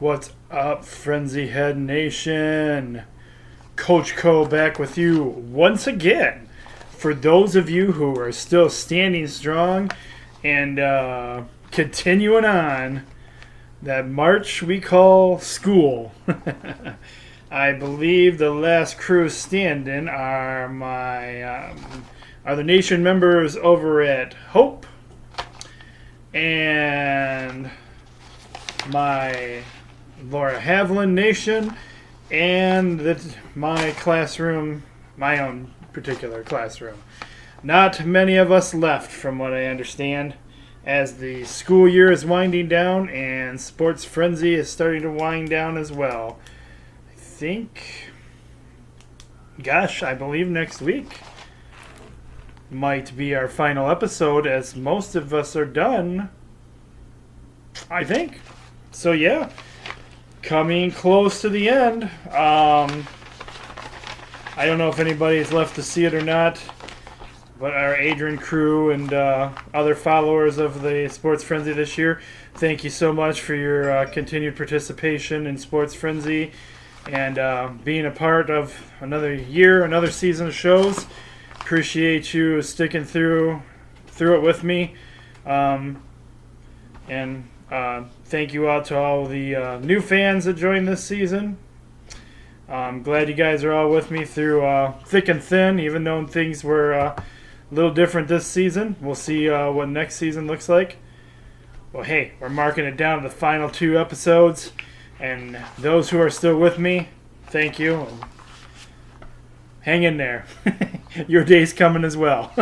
What's up, Frenzy Head Nation? Coach Co back with you once again. For those of you who are still standing strong and continuing on that march we call school. I believe the last crew standing are are the nation members over at Hope and my Laura Haviland Nation and my classroom, my own particular classroom. Not many of us left, from what I understand, as the school year is winding down and Sports Frenzy is starting to wind down as well. I believe next week might be our final episode, as most of us are done, I think. So yeah, coming close to the end. I don't know if anybody's left to see it or not, but our Adrian crew and other followers of the Sports Frenzy this year, thank you so much for your continued participation in Sports Frenzy and being a part of another year, another season of shows. Appreciate you sticking through it with me. Thank you out to all the new fans that joined this season. I'm glad you guys are all with me through thick and thin, even though things were a little different this season. We'll see what next season looks like. Well, hey, we're marking it down to the final 2 episodes. And those who are still with me, thank you. Hang in there. Your day's coming as well.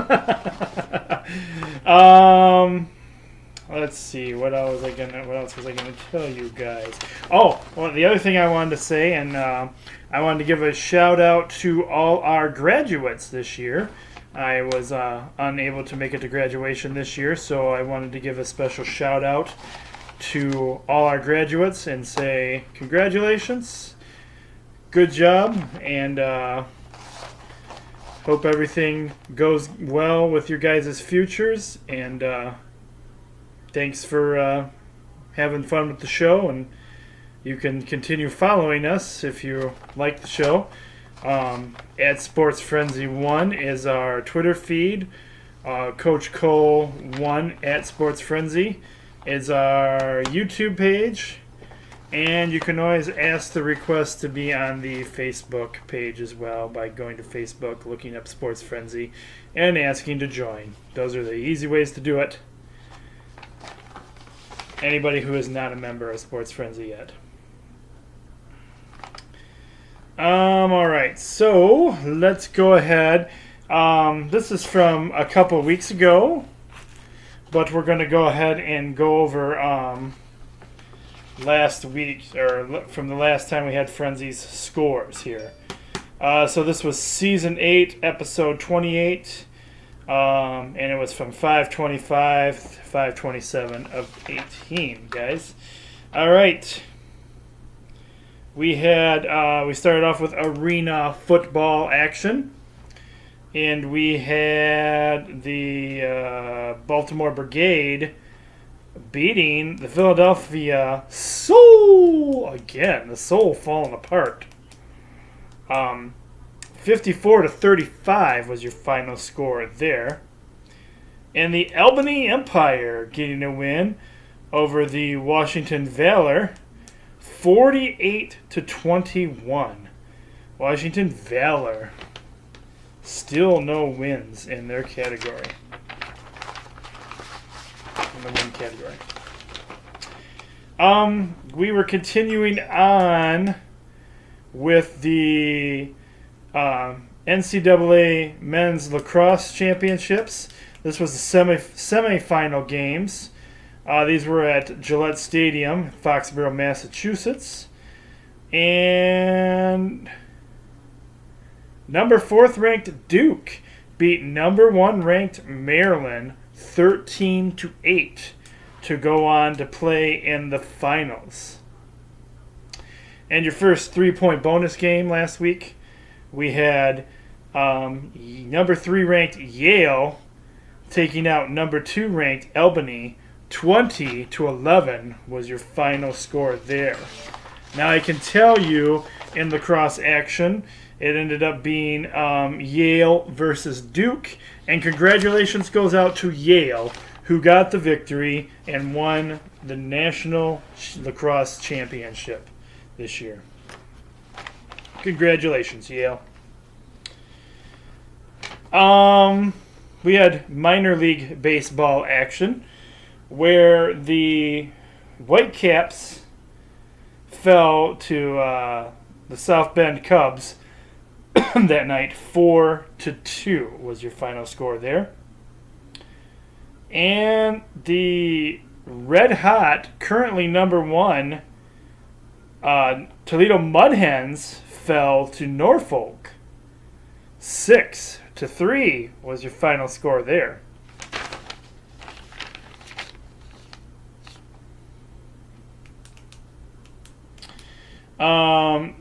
Let's see. What else was I gonna tell you guys? Oh, well, the other thing I wanted to say, and I wanted to give a shout out to all our graduates this year. I was unable to make it to graduation this year, so I wanted to give a special shout out to all our graduates and say congratulations, good job, and hope everything goes well with your guys' futures, and thanks for having fun with the show, and you can continue following us if you like the show. At Sports Frenzy 1 is our Twitter feed. Coach Cole 1 at Sports Frenzy is our YouTube page, and you can always ask the request to be on the Facebook page as well by going to Facebook, looking up Sports Frenzy, and asking to join. Those are the easy ways to do it. Anybody who is not a member of Sports Frenzy yet. Alright, so let's go ahead. This is from a couple weeks ago, but we're going to go ahead and go over last week, or from the last time we had Frenzy's scores here. So this was Season 8, Episode 28. And it was from 525 to 527 of 18, guys. All right. We started off with arena football action. And we had the Baltimore Brigade beating the Philadelphia Soul. Again, the Soul falling apart. 54 to 35 was your final score there. And the Albany Empire getting a win over the Washington Valor, 48 to 21. Washington Valor, still no wins in their category. In the win category. We were continuing on with the NCAA Men's Lacrosse Championships. This was the semi-final games. These were at Gillette Stadium, Foxborough, Massachusetts. And number 4th ranked Duke beat number 1 ranked Maryland 13-8 to go on to play in the finals. And your first 3-point bonus game last week, we had number 3 ranked Yale taking out number 2 ranked Albany 20-11 was your final score there. Now I can tell you in lacrosse action, it ended up being Yale versus Duke. And congratulations goes out to Yale, who got the victory and won the National Lacrosse Championship this year. Congratulations, Yale. We had minor league baseball action where the Whitecaps fell to the South Bend Cubs that night. 4-2 was your final score there. And the red hot, currently number 1, Toledo Mud Hens fell to Norfolk. 6-3 was your final score there.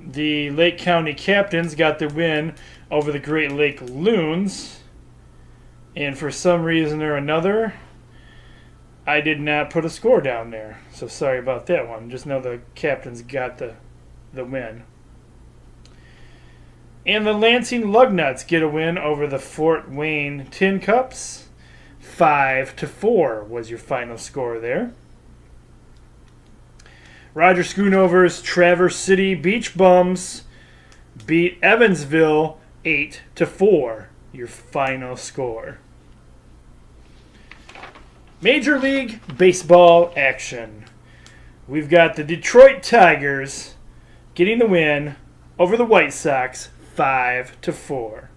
The Lake County Captains got the win over the Great Lake Loons. And for some reason or another, I did not put a score down there. So sorry about that one. Just know the Captains got the win. And the Lansing Lugnuts get a win over the Fort Wayne Tin Cups. 5-4 was your final score there. Roger Schoonover's Traverse City Beach Bums beat Evansville 8-4, your final score. Major League Baseball action. We've got the Detroit Tigers getting the win over the White Sox 5-4.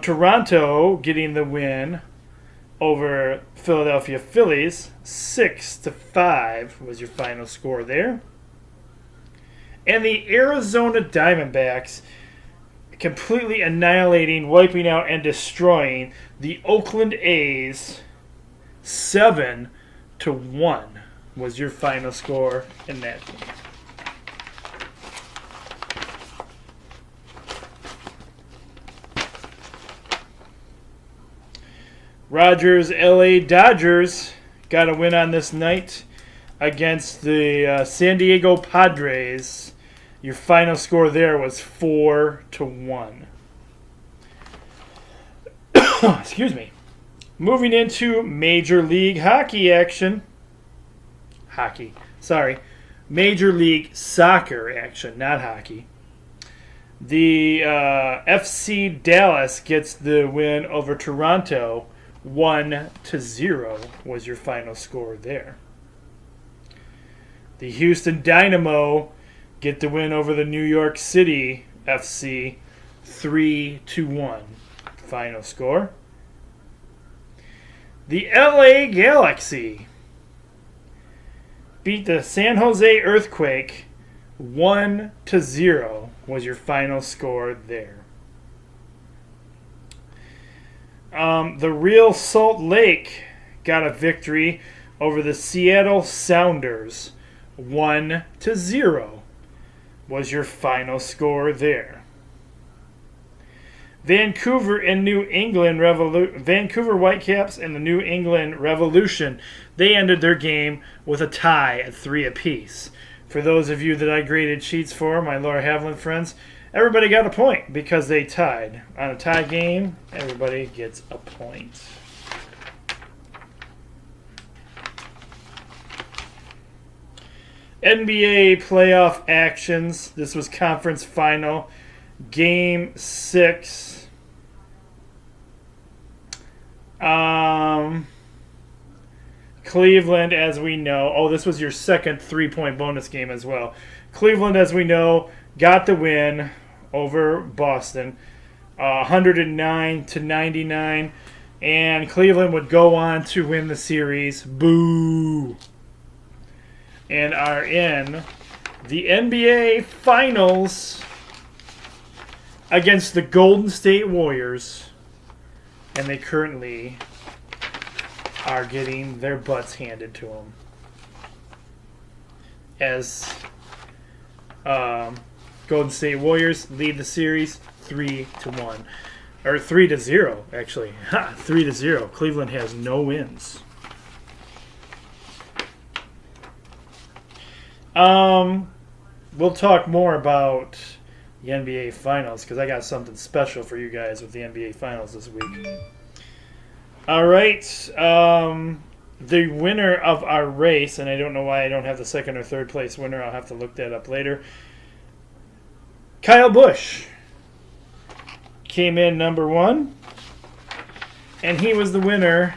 Toronto getting the win over Philadelphia Phillies 6-5 was your final score there. And the Arizona Diamondbacks completely annihilating, wiping out, and destroying the Oakland A's 7-1 was your final score in that game. Rogers' LA Dodgers got a win on this night against the San Diego Padres. Your final score there was 4-1. Excuse me. Moving into Major League Hockey action. Major League Soccer action, not hockey. The FC Dallas gets the win over Toronto. 1-0 was your final score there. The Houston Dynamo get the win over the New York City FC. 3-1 final score. The LA Galaxy beat the San Jose Earthquake. 1-0 was your final score there. The Real Salt Lake got a victory over the Seattle Sounders. 1-0 was your final score there. Vancouver Whitecaps and the New England Revolution, they ended their game with a tie at 3 apiece. For those of you that I graded sheets for, my Laura Haviland friends, everybody got a point because they tied. On a tie game, everybody gets a point. NBA playoff actions. This was conference final. Game 6. Cleveland, as we know. Oh, this was your second 3-point bonus game as well. Cleveland, as we know, got the win over Boston, 109-99, and Cleveland would go on to win the series. Boo! And are in the NBA Finals against the Golden State Warriors, and they currently are getting their butts handed to them as Golden State Warriors lead the series 3-1. Or 3-0, actually. 3-0. Cleveland has no wins. We'll talk more about the NBA Finals because I got something special for you guys with the NBA Finals this week. All right. The winner of our race, and I don't know why I don't have the second or third place winner. I'll have to look that up later. Kyle Busch came in number 1, and he was the winner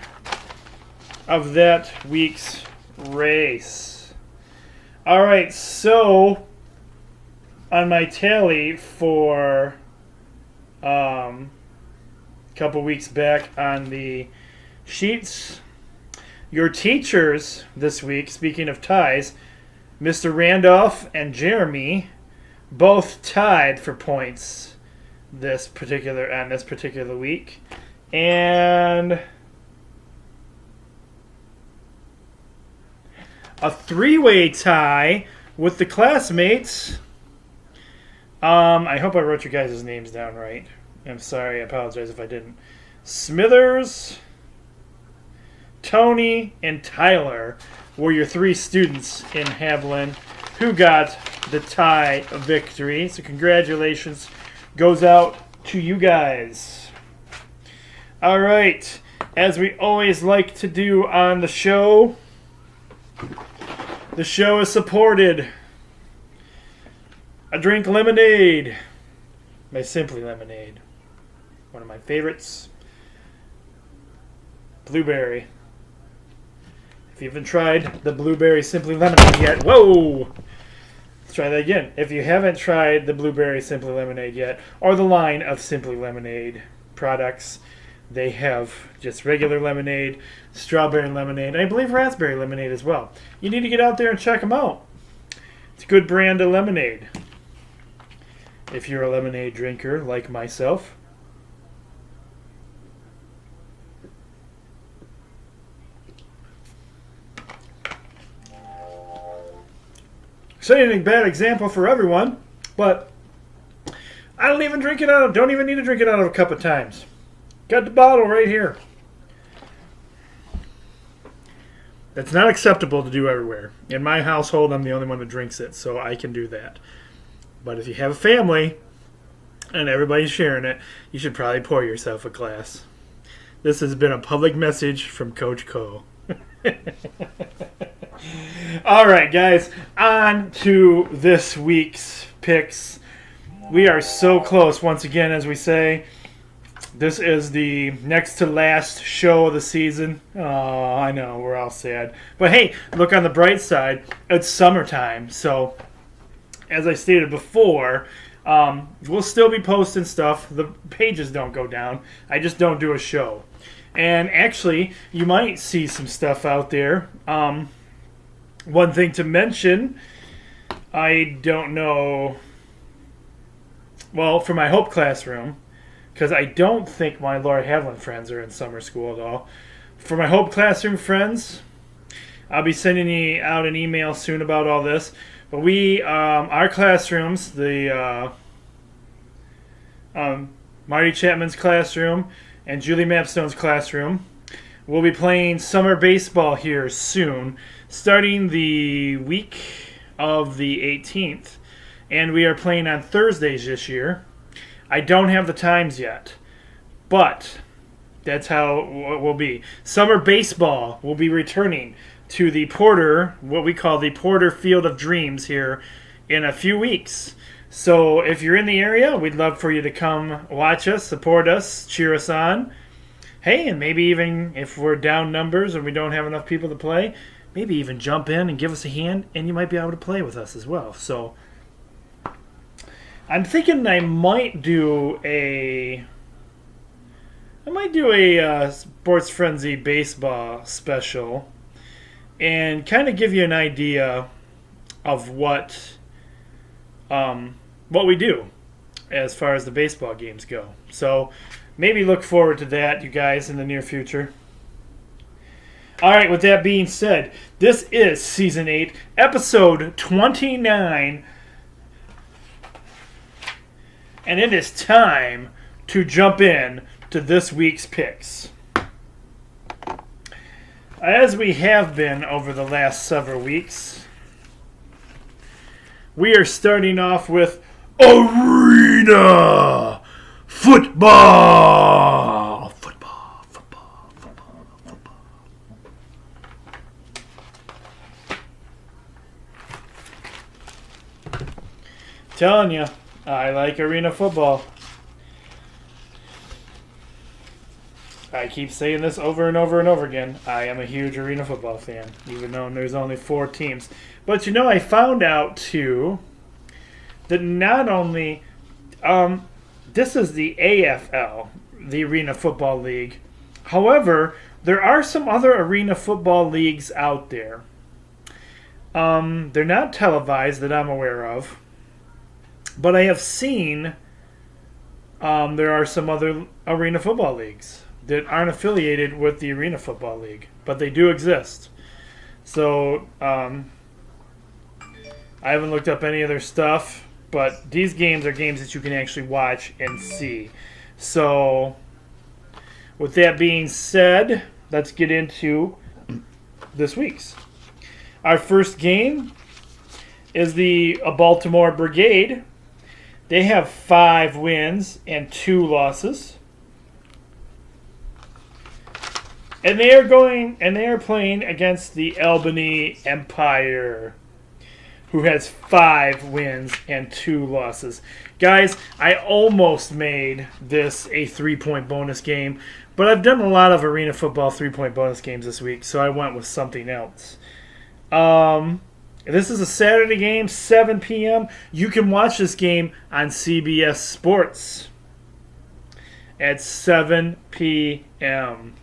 of that week's race. All right, so on my tally for a couple weeks back on the sheets, your teachers this week, speaking of ties, Mr. Randolph and Jeremy both tied for points this particular week. And a 3-way tie with the classmates. I hope I wrote your guys' names down right. I'm sorry, I apologize if I didn't. Smithers, Tony, and Tyler were your 3 students in Haviland who got the tie victory. So congratulations goes out to you guys. All right, as we always like to do on the show is supported. I drink lemonade by Simply Lemonade. One of my favorites. Blueberry. If you haven't tried the Blueberry Simply Lemonade yet, whoa! Let's try that again. If you haven't tried the Blueberry Simply Lemonade yet, or the line of Simply Lemonade products, they have just regular lemonade, strawberry lemonade, and I believe raspberry lemonade as well. You need to get out there and check them out. It's a good brand of lemonade. If you're a lemonade drinker like myself. Setting a bad example for everyone, but I don't even need to drink it out of a cup of times. Got the bottle right here. That's not acceptable to do everywhere. In my household, I'm the only one who drinks it, so I can do that. But if you have a family and everybody's sharing it, you should probably pour yourself a glass. This has been a public message from Coach Cole. All right, guys, on to this week's picks. We are so close, once again, as we say. This is the next to last show of the season. Oh, I know, we're all sad. But hey, look on the bright side. It's summertime, so as I stated before, we'll still be posting stuff. The pages don't go down. I just don't do a show. And actually, you might see some stuff out there. One thing to mention, I don't know, well, for my Hope Classroom, because I don't think my Laura Haviland friends are in summer school at all. For my Hope Classroom friends, I'll be sending out an email soon about all this. But our classrooms, the Marty Chapman's classroom and Julie Mapstone's classroom, will be playing summer baseball here soon, starting the week of the 18th. And we are playing on Thursdays this year. I don't have the times yet, but that's how it will be. Summer baseball will be returning to the Porter, what we call the Porter Field of Dreams here in a few weeks. So if you're in the area, we'd love for you to come watch us, support us, cheer us on. Hey, and maybe even if we're down numbers and we don't have enough people to play, maybe even jump in and give us a hand, and you might be able to play with us as well. So I'm thinking I might do a Sports Frenzy baseball special and kind of give you an idea of what we do as far as the baseball games go. So maybe look forward to that, you guys, in the near future. All right, with that being said, this is Season 8, Episode 29, and it is time to jump in to this week's picks. As we have been over the last several weeks, we are starting off with Arena Football. Telling you, I like Arena Football. I keep saying this over and over and over again. I am a huge Arena Football fan, even though there's only 4 teams. But I found out too that not only this is the AFL, the Arena Football League. However, there are some other Arena Football leagues out there. They're not televised that I'm aware of, but I have seen there are some other Arena Football leagues that aren't affiliated with the Arena Football League, but they do exist. So I haven't looked up any other stuff, but these games are games that you can actually watch and see. So with that being said, let's get into this week's. Our first game is the Baltimore Brigade. They have 5 wins and 2 losses. And they are playing against the Albany Empire, who has 5 wins and 2 losses. Guys, I almost made this a 3-point bonus game, but I've done a lot of Arena Football 3-point bonus games this week, so I went with something else. This is a Saturday game, 7 p.m. You can watch this game on CBS Sports at 7 p.m.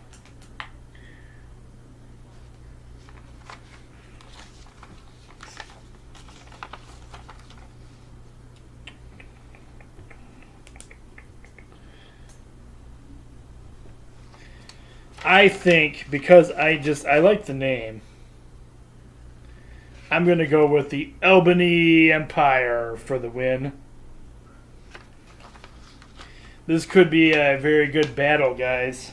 I think because I like the name, I'm going to go with the Albany Empire for the win. This could be a very good battle, guys,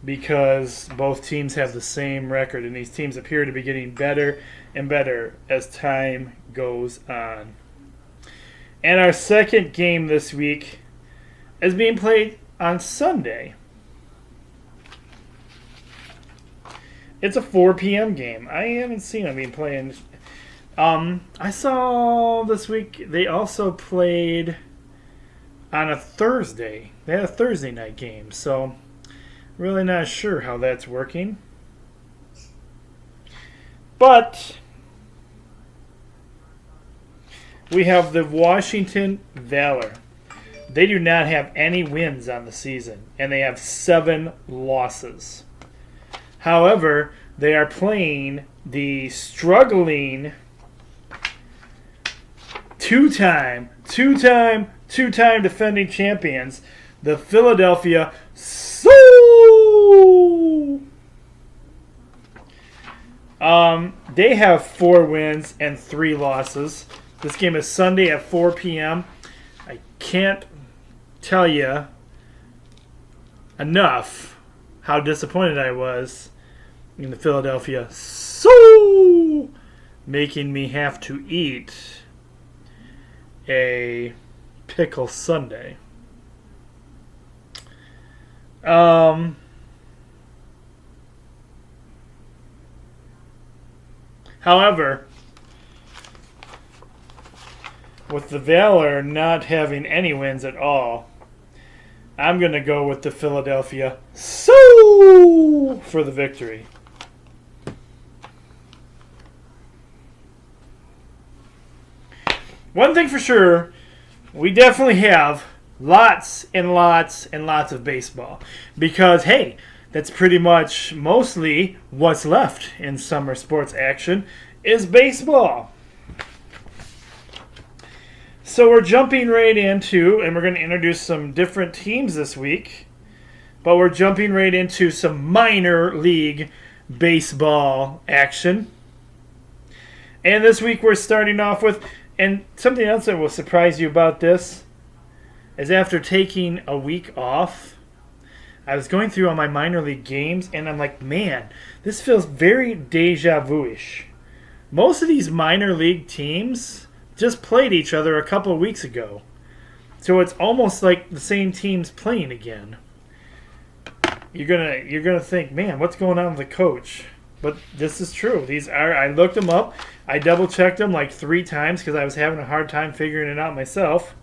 because both teams have the same record, and these teams appear to be getting better and better as time goes on. And our second game this week is being played on Sunday. It's a 4 p.m. game. I haven't seen them being playing. I saw this week they also played on a Thursday. They had a Thursday night game, so really not sure how that's working. But we have the Washington Valor. They do not have any wins on the season, and they have 7 losses. However, they are playing the struggling two-time defending champions, the Philadelphia Soul. They have 4 wins and 3 losses. This game is Sunday at 4 p.m. I can't tell you enough how disappointed I was in the Philadelphia Soul, making me have to eat a pickle sundae. However, with the Valor not having any wins at all, I'm going to go with the Philadelphia Soul for the victory. One thing for sure, we definitely have lots and lots and lots of baseball. Because, hey, that's pretty much mostly what's left in summer sports action is baseball. So we're jumping right into, and we're going to introduce some different teams this week, but we're jumping right into some minor league baseball action. And this week we're starting off with, and something else that will surprise you about this is after taking a week off, I was going through all my minor league games, and I'm like, man, this feels very deja vu-ish. Most of these minor league teams just played each other a couple of weeks ago. So it's almost like the same teams playing again. You're gonna think, man, what's going on with the coach? But this is true. I looked them up. I double checked them like 3 times because I was having a hard time figuring it out myself.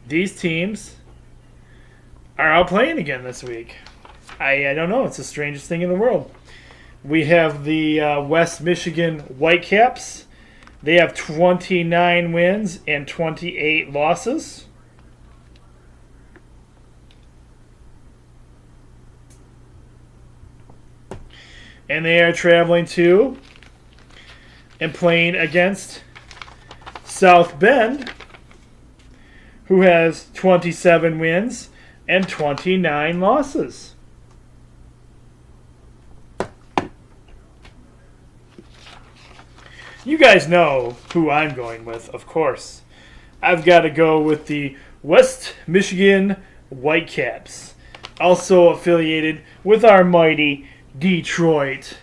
These teams are out playing again this week. I don't know. It's the strangest thing in the world. We have the West Michigan Whitecaps. They have 29 wins and 28 losses. And they are traveling to and playing against South Bend, who has 27 wins and 29 losses. You guys know who I'm going with, of course. I've got to go with the West Michigan Whitecaps, also affiliated with our mighty Detroit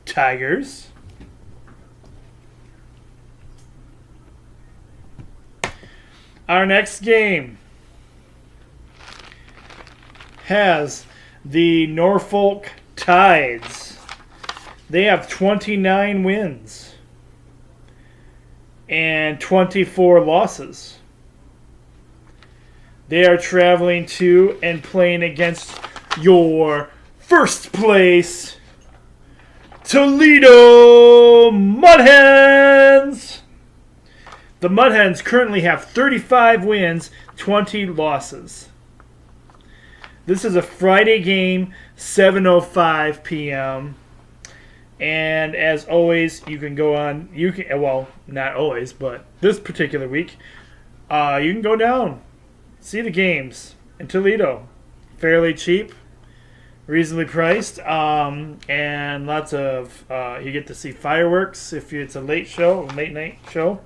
Tigers. Our next game has the Norfolk Tides. They have 29 wins and 24 losses. They are traveling to and playing against your first place Toledo Mud Hens. The Mud Hens currently have 35 wins, 20 losses. This is a Friday game, 7:05 p.m. And as always, you can go on. Well, not always, but this particular week, you can go down, see the games in Toledo. Fairly cheap, reasonably priced, and lots of. You get to see fireworks if it's a late night show.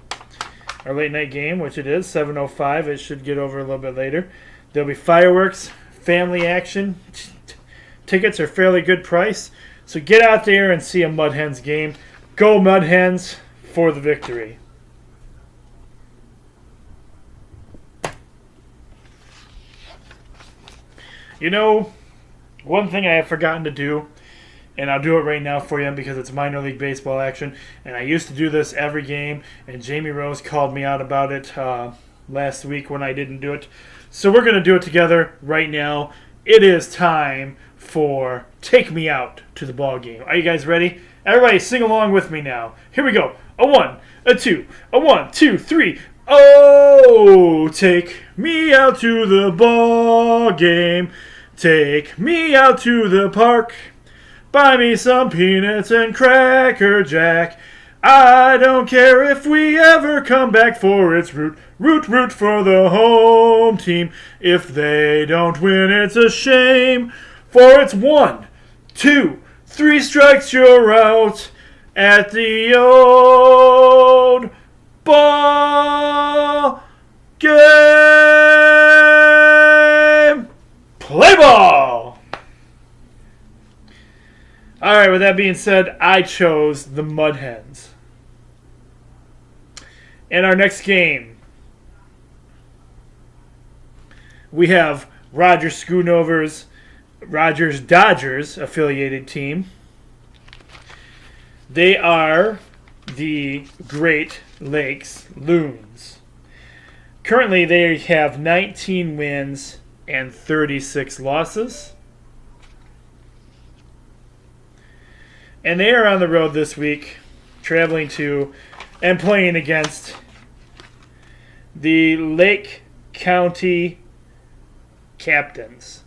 Our late night game, which it is, 7:05. It should get over a little bit later. There'll be fireworks, family action. Tickets are fairly good price. So get out there and see a Mud Hens game. Go Mud Hens for the victory. You know, one thing I have forgotten to do, and I'll do it right now for you because it's minor league baseball action. And I used to do this every game, and Jamie Rose called me out about it last week when I didn't do it. So we're going to do it together right now. It is time for Take Me Out to the Ball Game. Are you guys ready? Everybody sing along with me now. Here we go. A 1, a 2, a 1, 2, 3. Oh, take me out to the ball game. Take me out to the park. Buy me some peanuts and Cracker Jack. I don't care if we ever come back, for it's root for the home team. If they don't win, it's a shame, for it's 1, 2, 3 strikes, you're out at the old ball game. Play ball! All right, with that being said, I chose the Mud Hens. In our next game, we have Rogers Schoonover's Rogers Dodgers affiliated team. They are the Great Lakes Loons. Currently, they have 19 wins and 36 losses. And they are on the road this week, traveling to and playing against the Lake County Captains.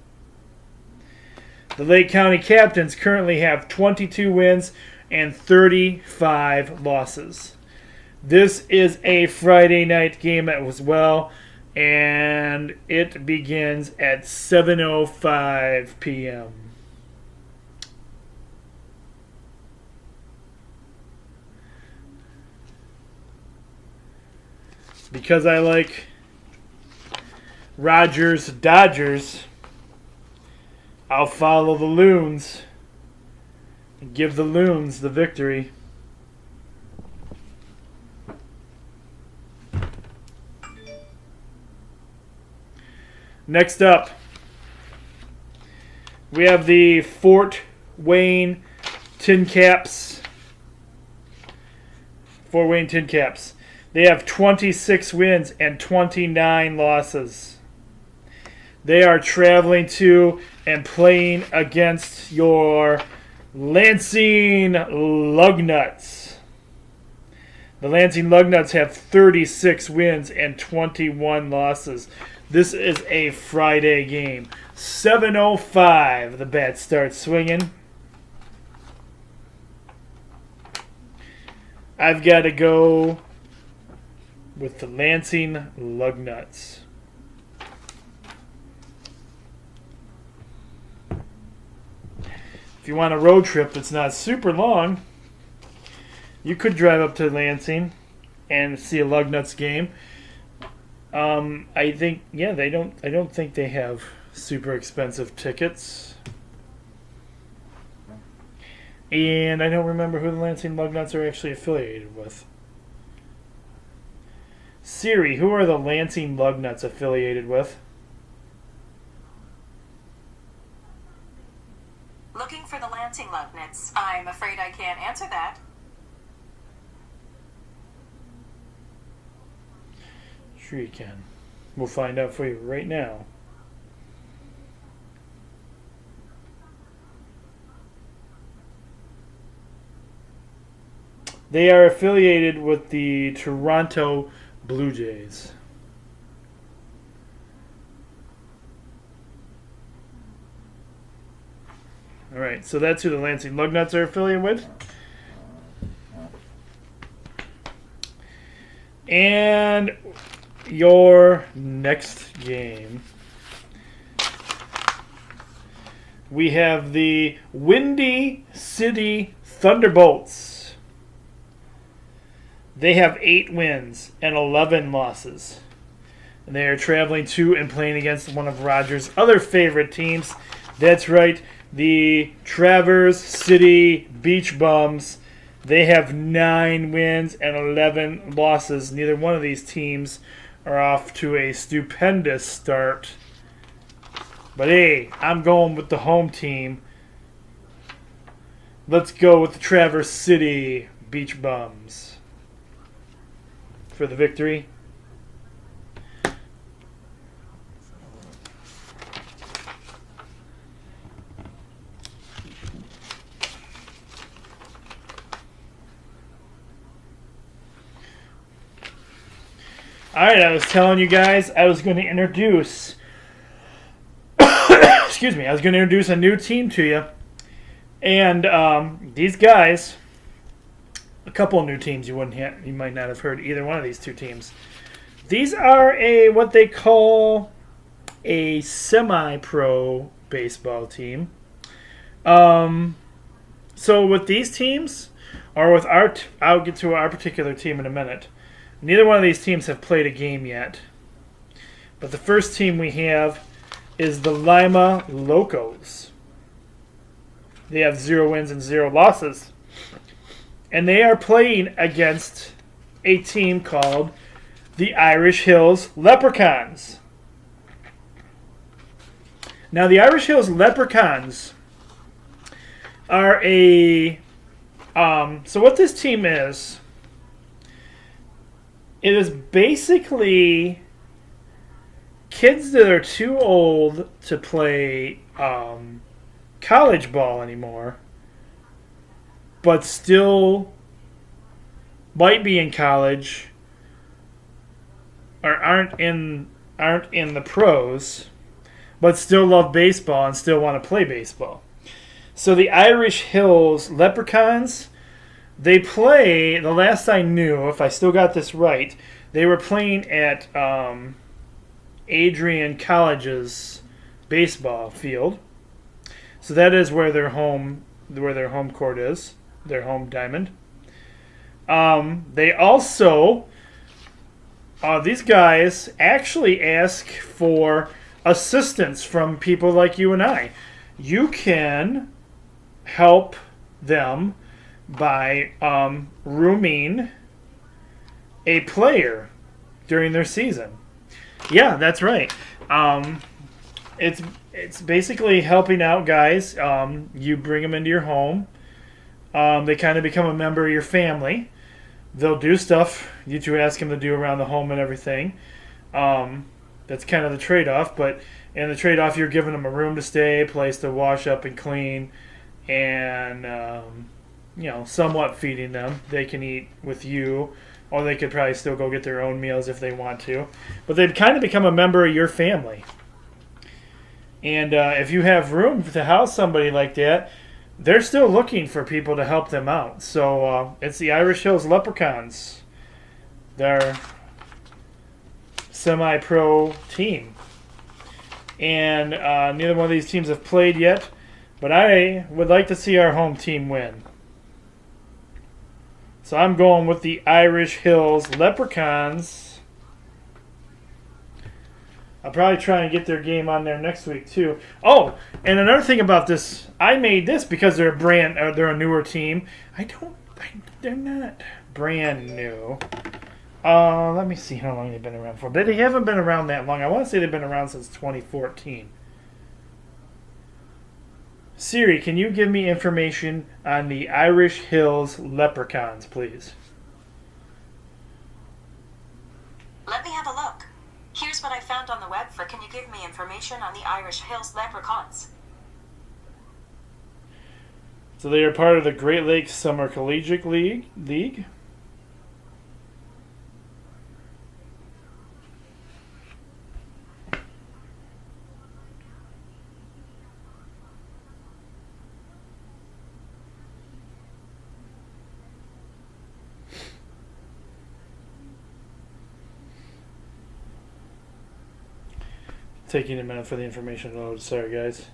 The Lake County Captains currently have 22 wins and 35 losses. This is a Friday night game as well, and it begins at 7:05 p.m. because I like Rogers Dodgers, I'll follow the Loons and give the Loons the victory. Next up, we have the Fort Wayne Tin Caps. Fort Wayne Tin Caps. They have 26 wins and 29 losses. They are traveling to and playing against your Lansing Lugnuts. The Lansing Lugnuts have 36 wins and 21 losses. This is a Friday game. 7:05, the bat starts swinging. I've got to go with the Lansing Lugnuts. If you want a road trip that's not super long, you could drive up to Lansing and see a Lugnuts game. I think, yeah, I don't think they have super expensive tickets. And I don't remember who the Lansing Lugnuts are actually affiliated with. Siri, who are the Lansing Lugnuts affiliated with? Looking for the Lansing Lugnuts. I'm afraid I can't answer that. Sure you can. We'll find out for you right now. They are affiliated with the Toronto Blue Jays. All right, so that's who the Lansing Lugnuts are affiliated with. And your next game, we have the Windy City Thunderbolts. They have 8 wins and 11 losses. And they are traveling to and playing against one of Rogers' other favorite teams. That's right, the Traverse City Beach Bums. They have 9 wins and 11 losses. Neither one of these teams are off to a stupendous start. But hey, I'm going with the home team. Let's go with the Traverse City Beach Bums for the victory. Alright, I was telling you guys I was going to introduce excuse me, I was going to introduce a new team to you. And these guys, a couple of new teams you might not have heard either one of these two teams. These are what they call a semi-pro baseball team. So with these teams, or with I'll get to our particular team in a minute. Neither one of these teams have played a game yet. But the first team we have is the Lima Locos. They have 0 wins and 0 losses. And they are playing against a team called the Irish Hills Leprechauns. Now, the Irish Hills Leprechauns are so what this team is, it is basically kids that are too old to play college ball anymore, but still might be in college or aren't in the pros, but still love baseball and still want to play baseball. So the Irish Hills Leprechauns, they play, the last I knew, if I still got this right, they were playing at Adrian College's baseball field. So that is where their home court is, their home diamond. They also these guys actually ask for assistance from people like you and I. You can help them by rooming a player during their season. Yeah, that's right. It's basically helping out guys. You bring them into your home. They kind of become a member of your family. They'll do stuff that you ask them to do around the home and everything. That's kind of the trade-off. But in the trade-off, you're giving them a room to stay, a place to wash up and clean, and somewhat feeding them. They can eat with you, or they could probably still go get their own meals if they want to. But they'd kind of become a member of your family. And if you have room to house somebody like that, they're still looking for people to help them out. So it's the Irish Hills Leprechauns. They're semi-pro team. And neither one of these teams have played yet. But I would like to see our home team win. So I'm going with the Irish Hills Leprechauns. I'll probably try and get their game on there next week too. Oh, and another thing about this, I made this because they're they're a newer team. They're not brand new. Let me see how long they've been around for. They haven't been around that long. I want to say they've been around since 2014. Siri, can you give me information on the Irish Hills Leprechauns, please? Let me have a look. Here's what I found on the web for Can You Give Me Information on the Irish Hills Leprechauns? So they are part of the Great Lakes Summer Collegiate League. Taking a minute for the information to load. Sorry, guys.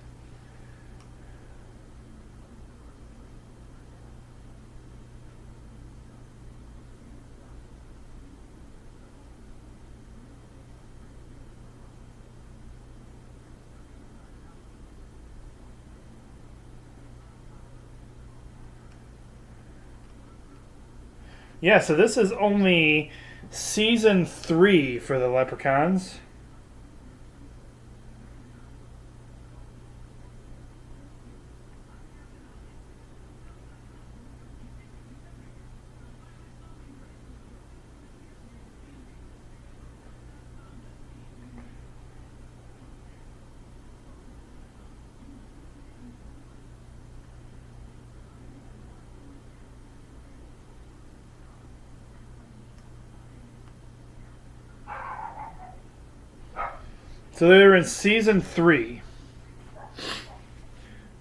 Yeah, so this is only season 3 for the Leprechauns. So they're in season 3.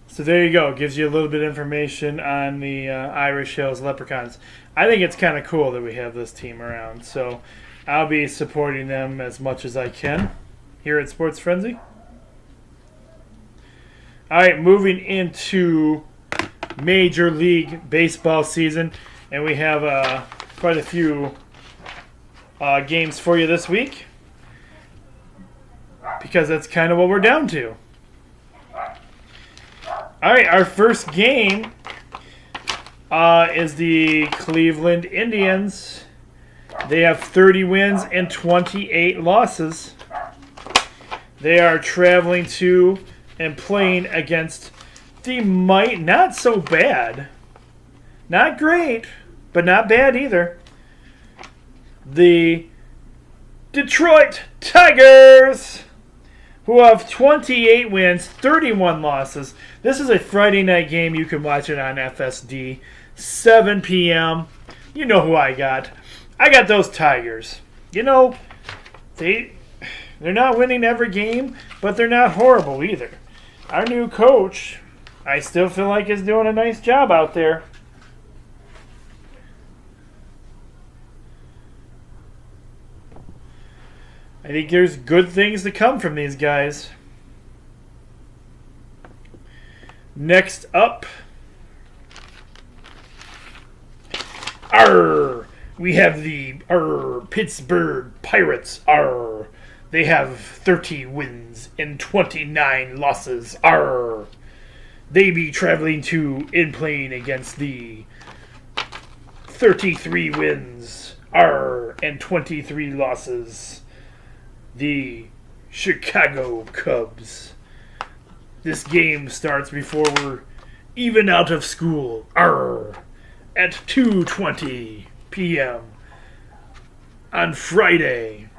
So there you go. Gives you a little bit of information on the Irish Hills Leprechauns. I think it's kind of cool that we have this team around. So I'll be supporting them as much as I can here at Sports Frenzy. All right, moving into Major League Baseball season. And we have quite a few games for you this week, because that's kind of what we're down to. All right, our first game is the Cleveland Indians. They have 30 wins and 28 losses. They are traveling to and playing against the not so bad, not great, but not bad either, the Detroit Tigers, who have 28 wins, 31 losses. This is a Friday night game. You can watch it on FSD, 7 p.m. You know who I got. I got those Tigers. You know, they're not winning every game, but they're not horrible either. Our new coach, I still feel like, is doing a nice job out there. I think there's good things to come from these guys. Next up, We have the Pittsburgh Pirates. They have 30 wins and 29 losses. They be traveling to and playing against the 33 wins and 23 losses. The Chicago Cubs. This game starts before we're even out of school. At 2:20 p.m. on Friday.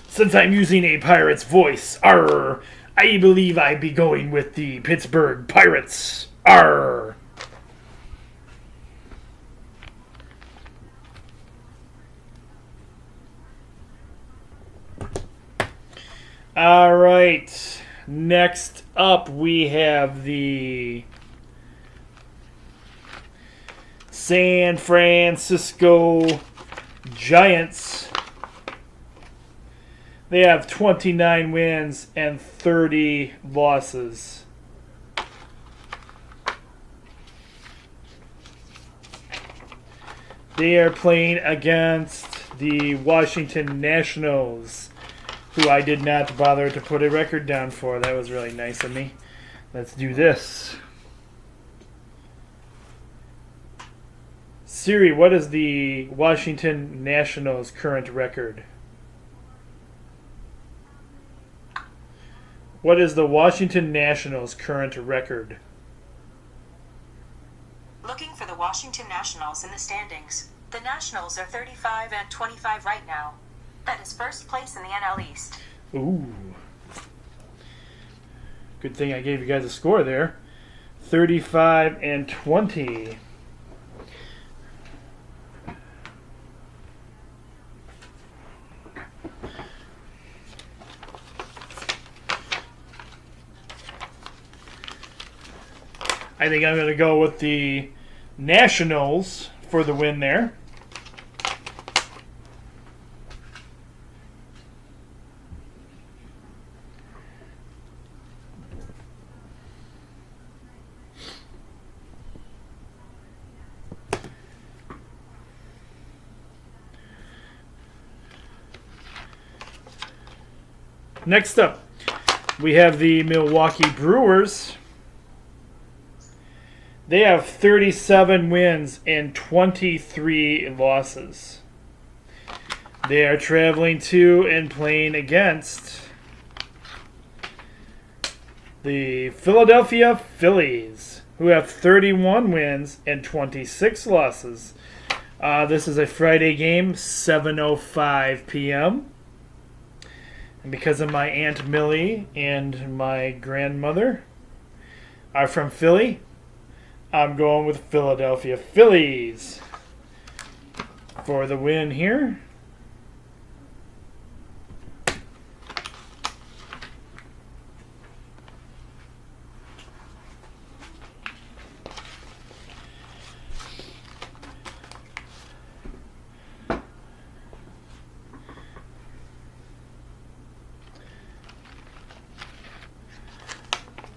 Since I'm using a pirate's voice, I believe I'd be going with the Pittsburgh Pirates. All right. Next up, we have the San Francisco Giants. They have 29 wins and 30 losses. They are playing against the Washington Nationals, who I did not bother to put a record down for. That was really nice of me. Let's do this. Siri, what is the Washington Nationals' current record? What is the Washington Nationals' current record? Looking for the Washington Nationals in the standings. The Nationals are 35 and 25 right now. That is first place in the NL East. Ooh. Good thing I gave you guys a score there. 35 and 20. I think I'm going to go with the Nationals for the win there. Next up, we have the Milwaukee Brewers. They have 37 wins and 23 losses. They are traveling to and playing against the Philadelphia Phillies, who have 31 wins and 26 losses. This is a Friday game, 7:05 p.m. And because of my Aunt Millie and my grandmother are from Philly, I'm going with Philadelphia Phillies for the win here.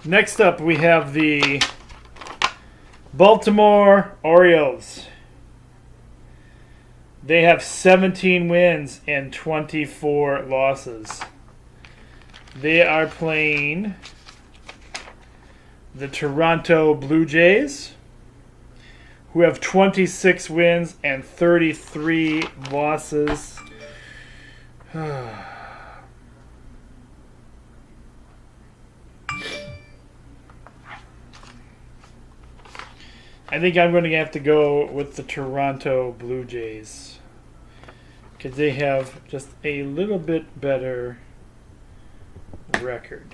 Next up, we have the Baltimore Orioles. They have 17 wins and 24 losses. They are playing the Toronto Blue Jays, who have 26 wins and 33 losses. I think I'm going to have to go with the Toronto Blue Jays because they have just a little bit better record.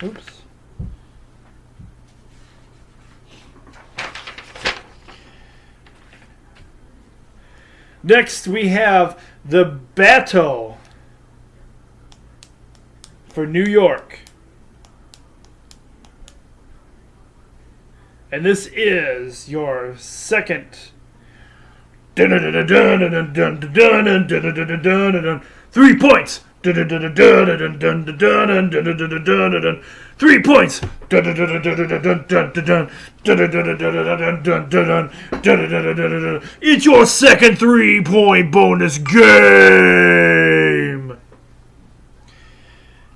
Oops. Next, we have the battle for New York. And this is your second 3 points. 3 points. It's your second 3-point bonus game.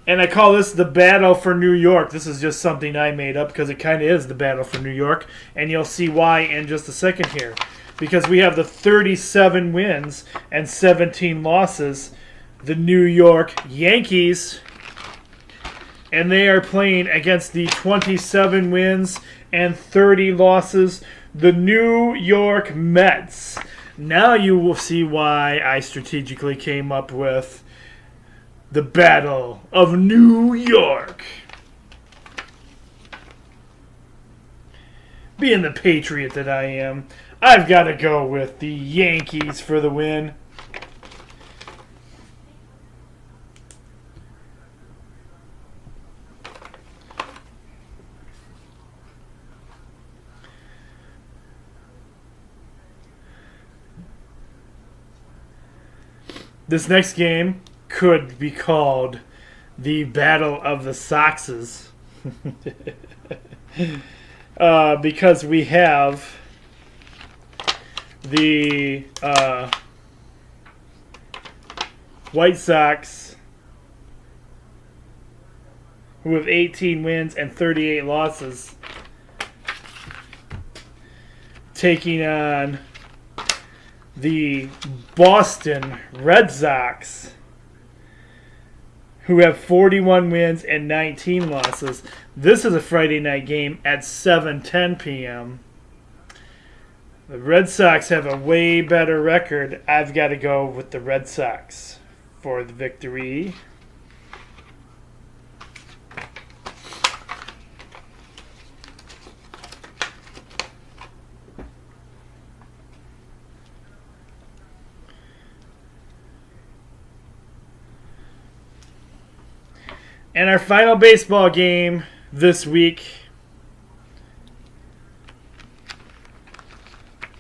And I call this the Battle for New York. This is just something I made up because it kind of is the Battle for New York. And you'll see why in just a second here. Because we have the 37 wins and 17 losses, the New York Yankees. And they are playing against the 27 wins and 30 losses, the New York Mets. Now you will see why I strategically came up with the Battle of New York. Being the patriot that I am, I've got to go with the Yankees for the win. This next game could be called the Battle of the Soxes. Because we have the White Sox, who have 18 wins and 38 losses, taking on the Boston Red Sox, who have 41 wins and 19 losses. This is a Friday night game at 7:10 p.m. The Red Sox have a way better record. I've got to go with the Red Sox for the victory. And our final baseball game this week,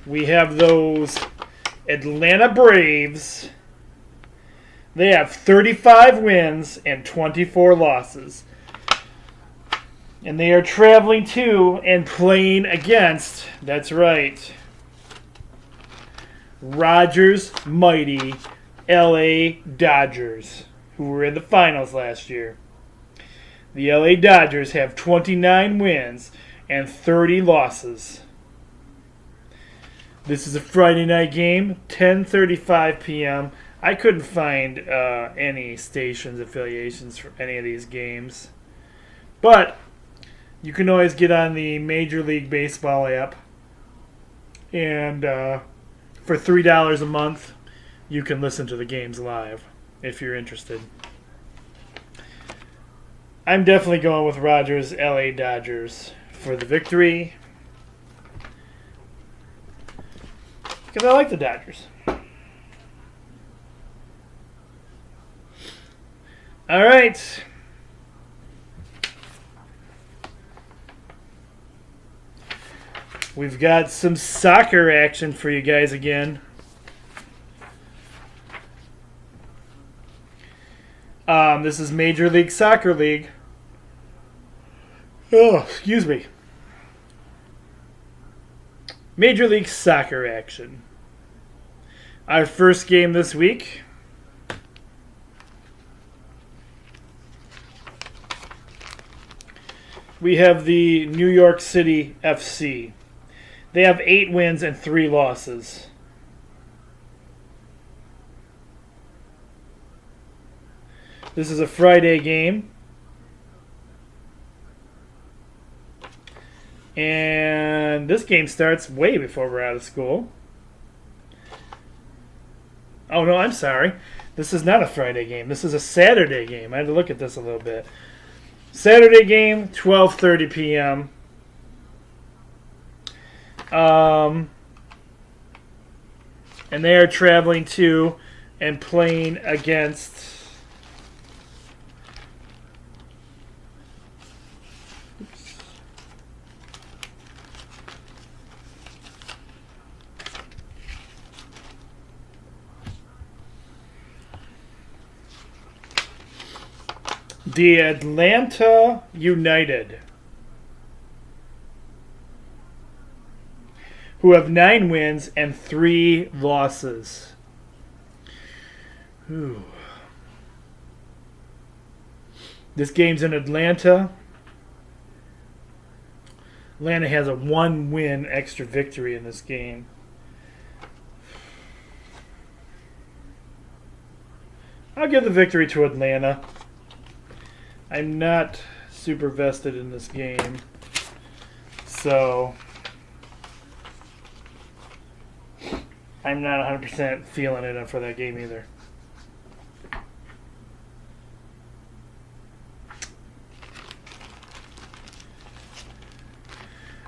we have those Atlanta Braves. They have 35 wins and 24 losses. And they are traveling to and playing against, that's right, Rogers' mighty LA Dodgers, who were in the finals last year. The LA Dodgers have 29 wins and 30 losses. This is a Friday night game, 10:35 p.m. I couldn't find any stations affiliations for any of these games. But you can always get on the Major League Baseball app. And for $3 a month, you can listen to the games live if you're interested. I'm definitely going with Rogers' LA Dodgers for the victory. Because I like the Dodgers. All right. We've got some soccer action for you guys again. This is Major League Soccer League. Oh, excuse me. Major League Soccer action. Our first game this week. We have the New York City FC. They have 8 wins and 3 losses. This is a Friday game. And this game starts way before we're out of school. Oh, no, I'm sorry. This is not a Friday game. This is a Saturday game. I had to look at this a little bit. Saturday game, 12:30 p.m. And they are traveling to and playing against The Atlanta United, who have 9 wins and 3 losses. Ooh. This game's in Atlanta. Atlanta has a 1-win extra victory in this game. I'll give the victory to Atlanta. I'm not super vested in this game, so I'm not 100% feeling it for that game either.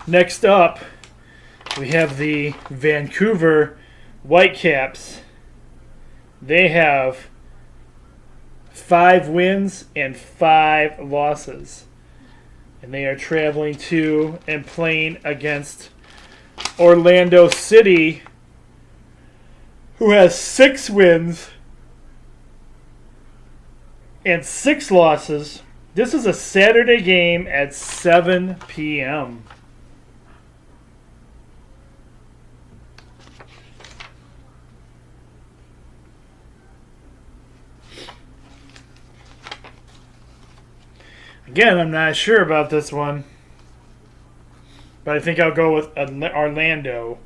Next up, we have the Vancouver Whitecaps. They have 5 wins and 5 losses. And they are traveling to and playing against Orlando City, who has 6 wins and 6 losses. This is a Saturday game at 7 p.m. Again, I'm not sure about this one, but I think I'll go with Orlando.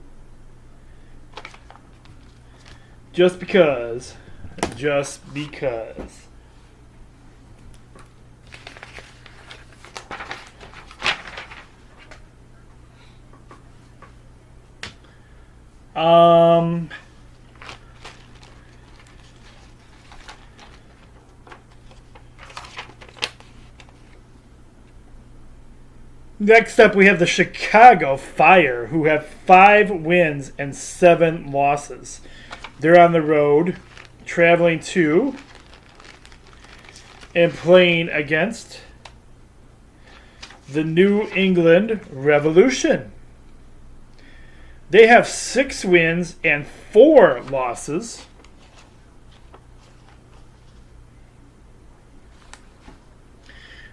Just because. Just because. Next up, we have the Chicago Fire, who have 5 wins and 7 losses. They're on the road, traveling to and playing against the New England Revolution. They have 6 wins and 4 losses.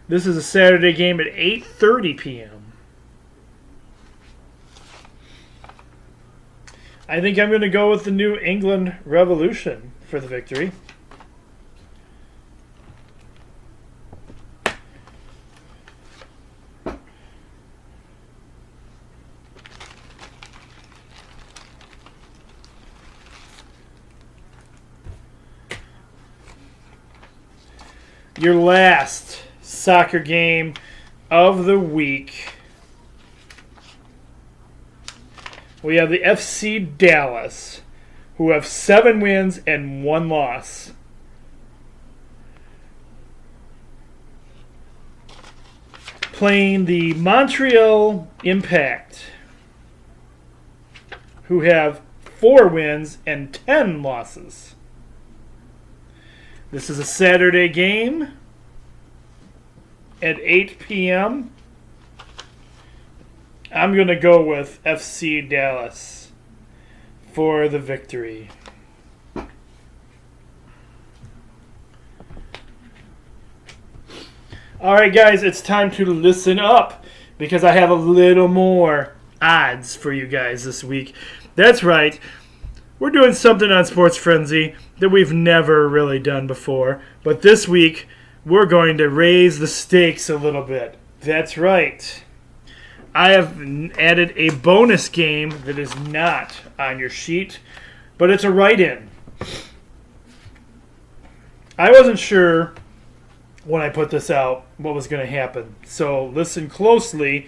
This is a Saturday game at 8:30 p.m. I think I'm going to go with the New England Revolution for the victory. Your last soccer game of the week. We have the FC Dallas, who have 7 wins and 1 loss. Playing the Montreal Impact, who have 4 wins and 10 losses. This is a Saturday game at 8 p.m. I'm going to go with FC Dallas for the victory. All right, guys, it's time to listen up because I have a little more odds for you guys this week. That's right. We're doing something on Sports Frenzy that we've never really done before. But this week, we're going to raise the stakes a little bit. That's right. I have added a bonus game that is not on your sheet, but it's a write-in. I wasn't sure when I put this out what was going to happen. So listen closely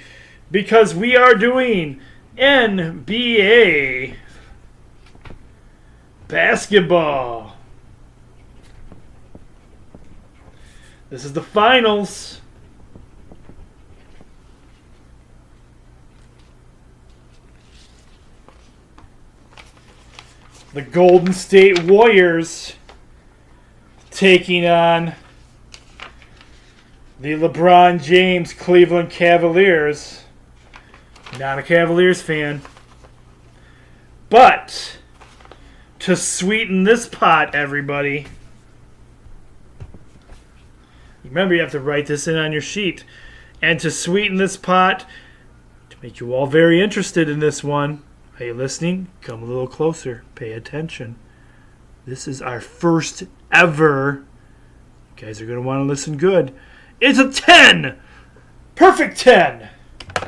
because we are doing NBA basketball. This is the finals. The Golden State Warriors taking on the LeBron James Cleveland Cavaliers. Not a Cavaliers fan. But to sweeten this pot, everybody, Remember, you have to write this in on your sheet. And to sweeten this pot, to make you all very interested in this one, are you listening? Come a little closer. Pay attention. This is our first ever. You guys are going to want to listen good. It's a 10! Perfect 10!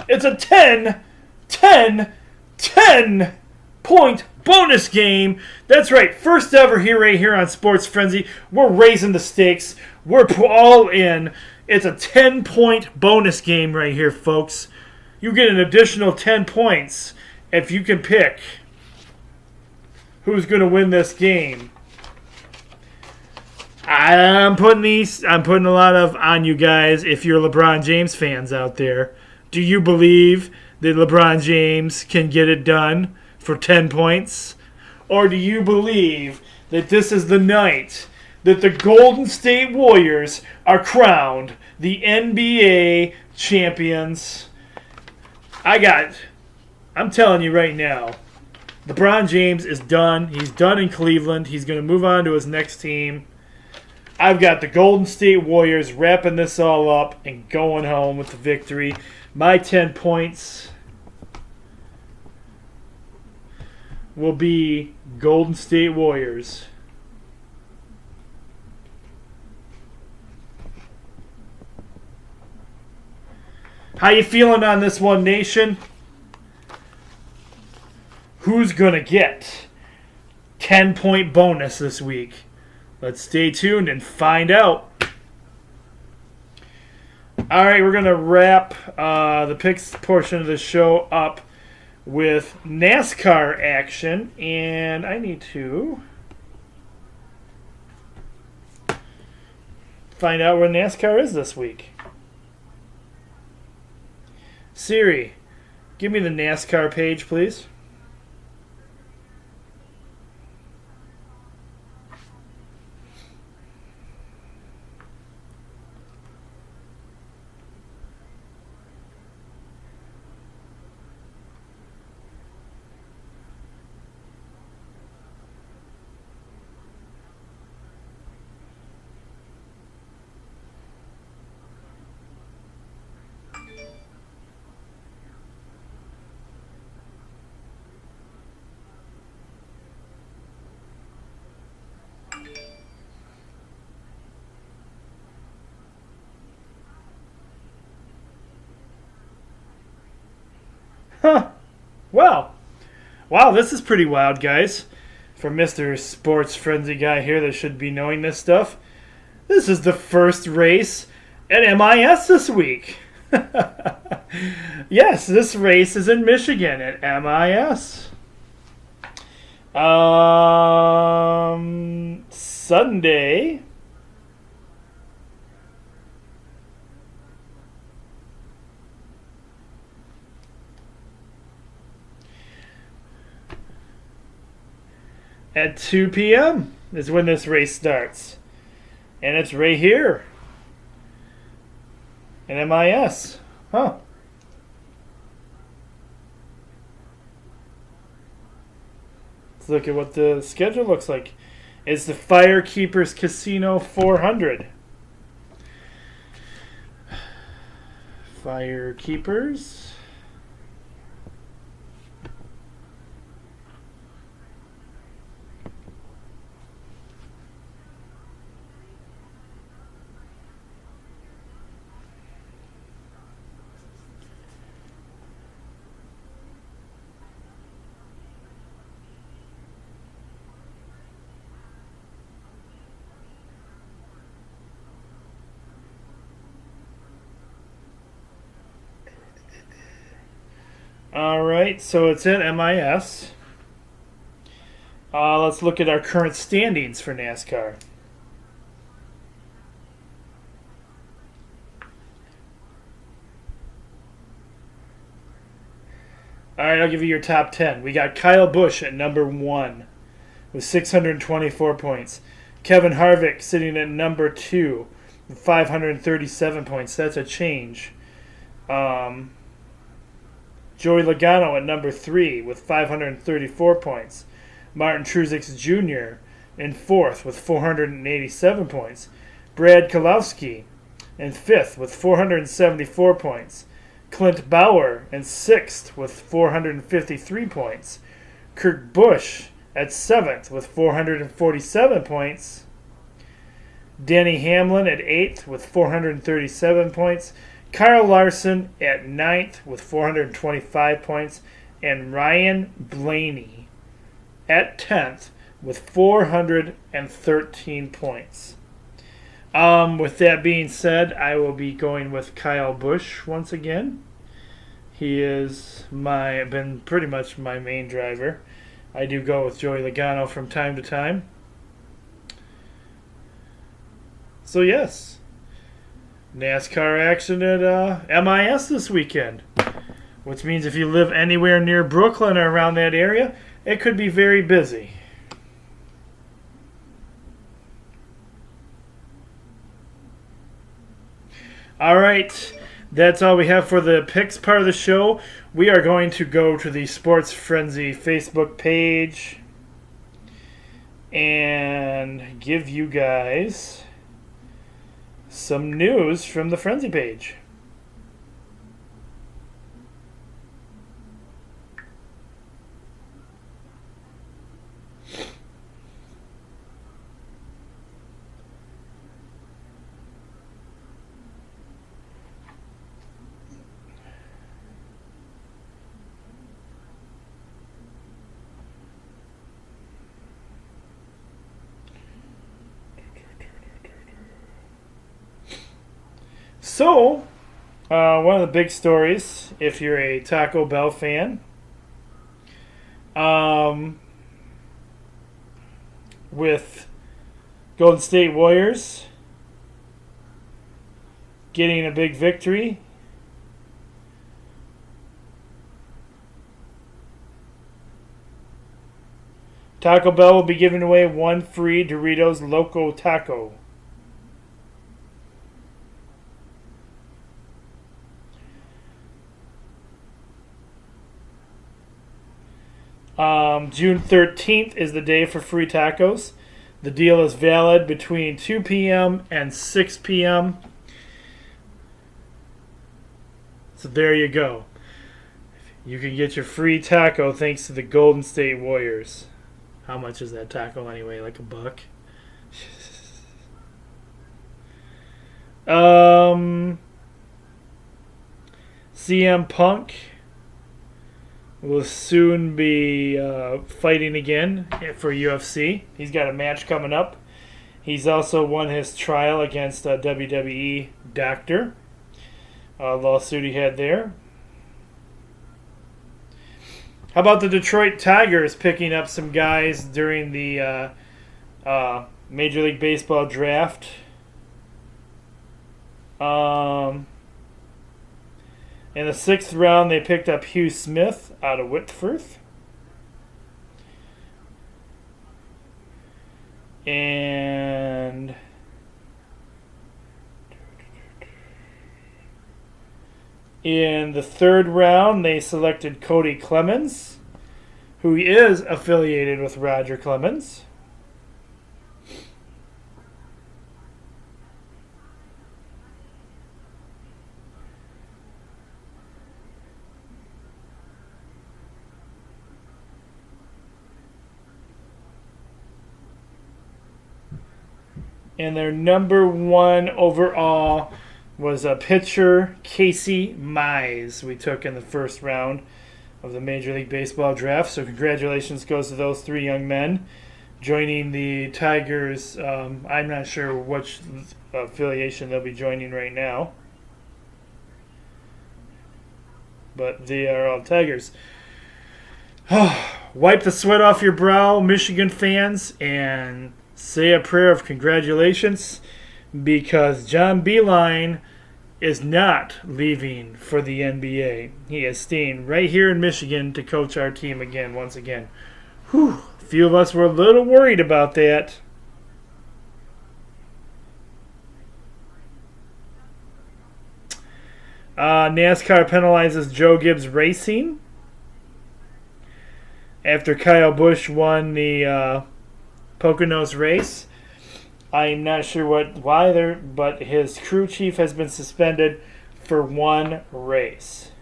It's a 10, 10, 10 point bonus game. That's right. First ever here, right here on Sports Frenzy. We're raising the stakes. We're all in. It's a 10-point bonus game right here, folks. You get an additional 10 points if you can pick who's going to win this game. I'm putting a lot of on you guys if you're LeBron James fans out there. Do you believe that LeBron James can get it done for 10 points? Or do you believe that this is the night that the Golden State Warriors are crowned the NBA champions? I'm telling you right now, LeBron James is done. He's done in Cleveland. He's going to move on to his next team. I've got the Golden State Warriors wrapping this all up and going home with the victory. My 10 points will be Golden State Warriors. How you feeling on this one, nation? Who's going to get 10-point bonus this week? Let's stay tuned and find out. All right, we're going to wrap the picks portion of the show up with NASCAR action. And I need to find out where NASCAR is this week. Siri, give me the NASCAR page, please. Huh. Wow, this is pretty wild, guys. For Mr. Sports Frenzy guy here that should be knowing this stuff. This is the first race at MIS this week. Yes, this race is in Michigan at MIS. Sunday. At 2 p.m. is when this race starts. And it's right here. In MIS. Huh. Let's look at what the schedule looks like. It's the Firekeepers Casino 400. Firekeepers. All right, so it's at MIS. Let's look at our current standings for NASCAR. All right, I'll give you your top 10. We got Kyle Busch at number 1 with 624 points. Kevin Harvick sitting at number 2 with 537 points. That's a change. Joey Logano at number 3 with 534 points. Martin Truex Jr. in 4th with 487 points. Brad Keselowski in 5th with 474 points. Clint Bauer in 6th with 453 points. Kurt Busch at 7th with 447 points. Denny Hamlin at 8th with 437 points. Kyle Larson at 9th with 425 points. And Ryan Blaney at 10th with 413 points. With that being said, I will be going with Kyle Busch once again. He is been pretty much my main driver. I do go with Joey Logano from time to time. So yes, NASCAR action at MIS this weekend, which means if you live anywhere near Brooklyn or around that area, it could be very busy. All right, that's all we have for the picks part of the show. We are going to go to the Sports Frenzy Facebook page and give you guys some news from the Frenzy page. So, one of the big stories, if you're a Taco Bell fan, with Golden State Warriors getting a big victory. Taco Bell will be giving away one free Doritos Loco Taco. June 13th is the day for free tacos. The deal is valid between 2 p.m. and 6 p.m. So there you go. You can get your free taco thanks to the Golden State Warriors. How much is that taco anyway? Like $1? CM Punk will soon be fighting again for UFC. He's got a match coming up. He's also won his trial against a WWE doctor. Lawsuit he had there. How about the Detroit Tigers picking up some guys during the Major League Baseball draft? In the 6th round, they picked up Hugh Smith out of Whitford. And in the 3rd round, they selected Cody Clemens, who is affiliated with Roger Clemens. And their number 1 overall was a pitcher, Casey Mize, we took in the 1st round of the Major League Baseball draft. So congratulations goes to those 3 young men joining the Tigers. I'm not sure which affiliation they'll be joining right now, but they are all Tigers. Wipe the sweat off your brow, Michigan fans, and say a prayer of congratulations, because John Beilein is not leaving for the NBA. He is staying right here in Michigan to coach our team again, once again. Whew, a few of us were a little worried about that. NASCAR penalizes Joe Gibbs Racing after Kyle Busch won the Poconos race. I'm not sure why there, but his crew chief has been suspended for one race.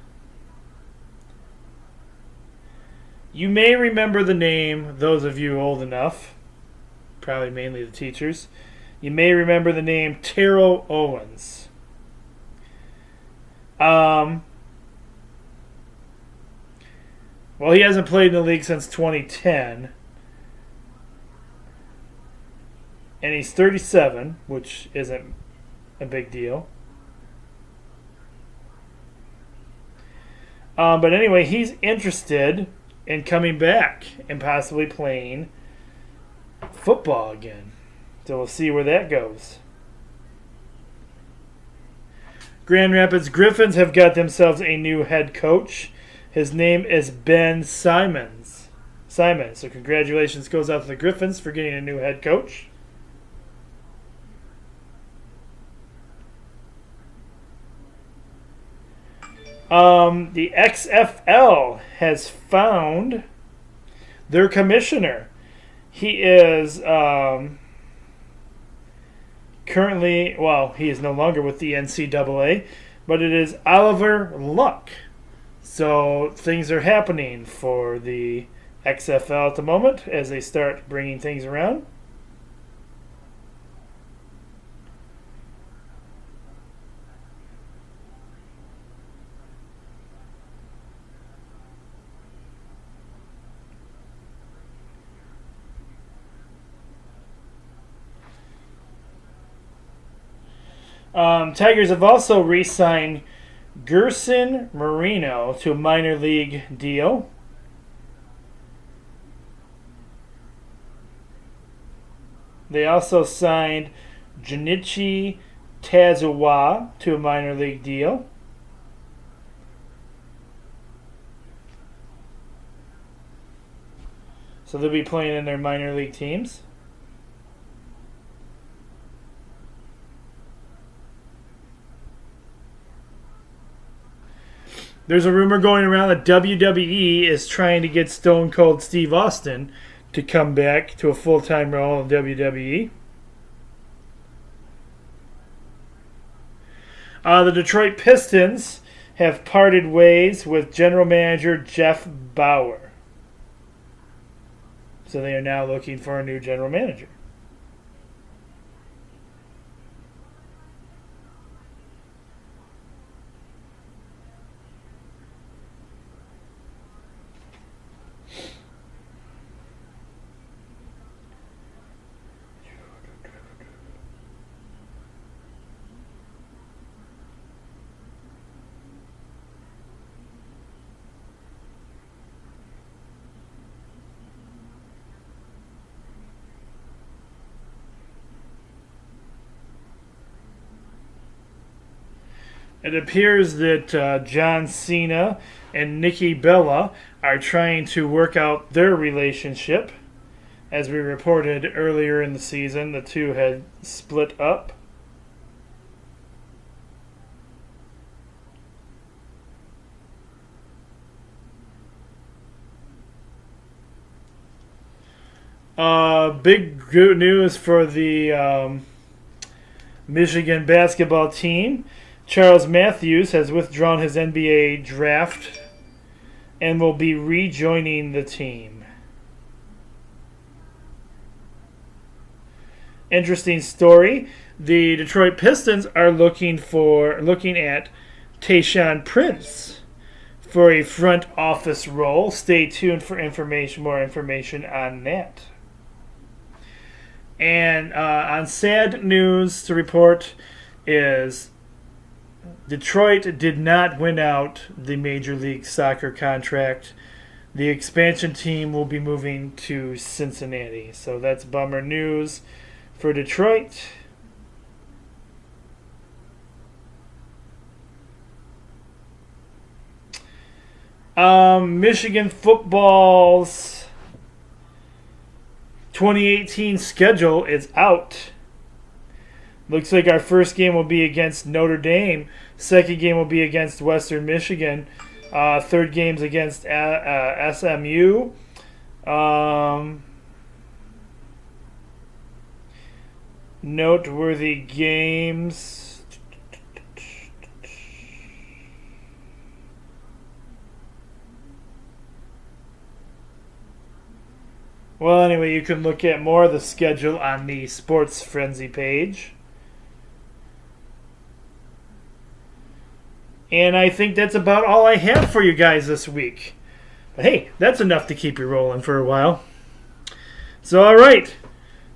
You may remember the name, those of you old enough, probably mainly the teachers. You may remember the name Terrell Owens. Well, he hasn't played in the league since 2010. And he's 37, which isn't a big deal. But anyway, he's interested in coming back and possibly playing football again. So we'll see where that goes. Grand Rapids Griffins have got themselves a new head coach. His name is Ben Simons. So congratulations goes out to the Griffins for getting a new head coach. The XFL has found their commissioner. He is currently, well, he is no longer with the NCAA, but it is Oliver Luck. So things are happening for the XFL at the moment as they start bringing things around. Tigers have also re-signed Gerson Marino to a minor league deal. They also signed Junichi Tazawa to a minor league deal. So they'll be playing in their minor league teams. There's a rumor going around that WWE is trying to get Stone Cold Steve Austin to come back to a full-time role in WWE. The Detroit Pistons have parted ways with general manager Jeff Bauer. So they are now looking for a new general manager. It appears that John Cena and Nikki Bella are trying to work out their relationship. As we reported earlier in the season, the two had split up. Big good news for the Michigan basketball team. Charles Matthews has withdrawn his NBA draft and will be rejoining the team. Interesting story. The Detroit Pistons are looking at Tayshaun Prince for a front office role. Stay tuned for more information on that. And on sad news to report is Detroit did not win out the Major League Soccer contract. The expansion team will be moving to Cincinnati. So that's bummer news for Detroit. Michigan football's 2018 schedule is out. Looks like our first game will be against Notre Dame. Second game will be against Western Michigan. Third game's against SMU. noteworthy games. Well, anyway, you can look at more of the schedule on the Sports Frenzy page. And I think that's about all I have for you guys this week. But hey, that's enough to keep you rolling for a while. So, all right.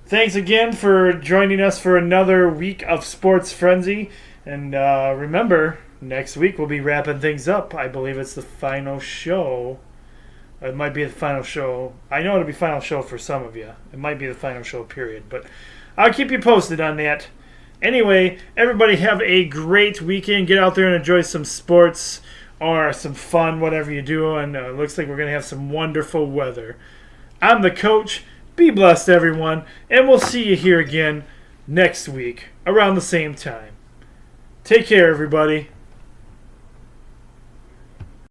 Thanks again for joining us for another week of Sports Frenzy. And remember, next week we'll be wrapping things up. I believe it's the final show. It might be the final show. I know it'll be final show for some of you. It might be the final show, period. But I'll keep you posted on that. Anyway, everybody have a great weekend. Get out there and enjoy some sports or some fun, whatever you do. And it looks like we're going to have some wonderful weather. I'm the coach. Be blessed, everyone. And we'll see you here again next week around the same time. Take care, everybody.